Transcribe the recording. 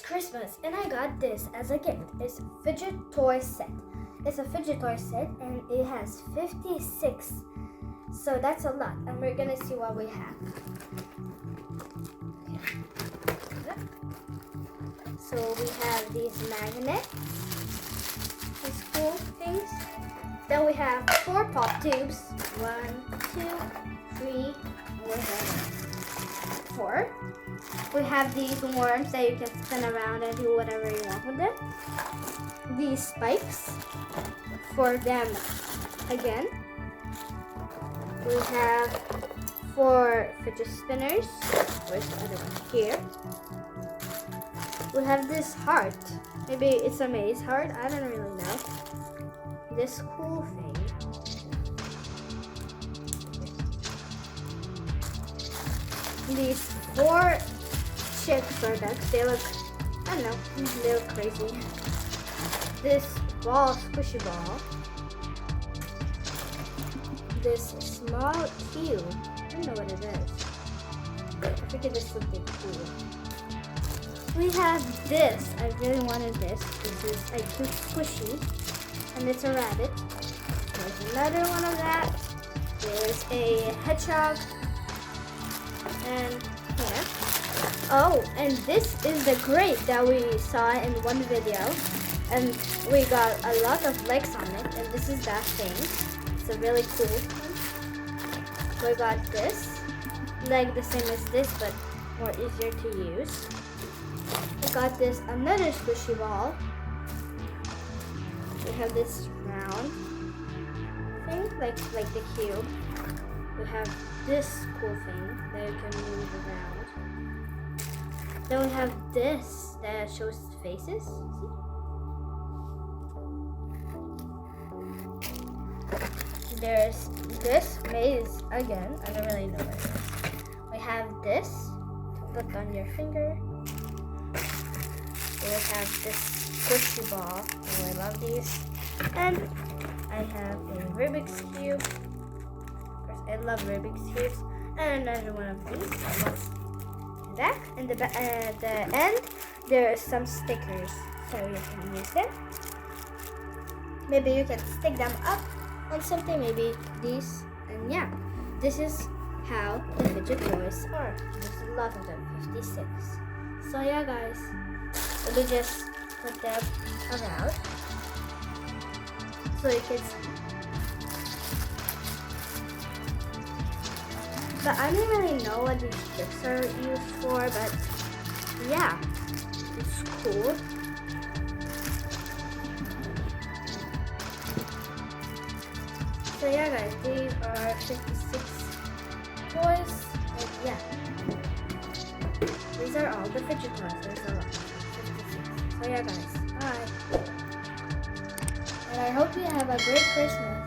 Christmas and I got this as a gift. It's a fidget toy set. It's a fidget toy set and it has 56. So that's a lot. And we're gonna see what we have. So we have these magnets, these cool things. Then we have 4 pop tubes. 1, 2, 3, 4. We have these worms that you can spin around and do whatever you want with them. These spikes for them again. We have 4 fidget spinners. Where's the other one? Here. We have this heart. Maybe it's a maze heart. I don't really know. This cool thing. These 4 chicks or ducks. They look, I don't know, they look crazy. This ball, squishy ball. This small cube. I don't know what it is. I think it is something cool. We have this. I really wanted this. This is a cute squishy. And it's a rabbit. There's another one of that. There's a hedgehog. And here. Oh, and this is the grape that we saw in one video. And we got a lot of likes on it. And this is that thing. It's a really cool one. We got this. Like the same as this, but more easier to use. We got this another squishy ball. We have this round thing, like the cube. We have this cool thing that you can move around. Then we have this that shows faces. See? There's this maze again. I don't really know what it is. We have this to put on your finger. We have this squishy ball. Oh, I love these. And I have a Rubik's Cube. Of course, I love Rubik's Cubes. And another one of these. That. And at the end, there are some stickers. So you can use them. Maybe you can stick them up on something. Maybe these. And yeah, this is how the fidget toys are. There's a lot of them. 56. So yeah, guys. Let me just put them around so you can see. But I don't really know what these sticks are used for, but yeah, it's cool. So yeah, guys, these are 56 toys, and yeah, these are all the fidget toys. There's a lot. So yeah, guys, bye. And I hope you have a great Christmas.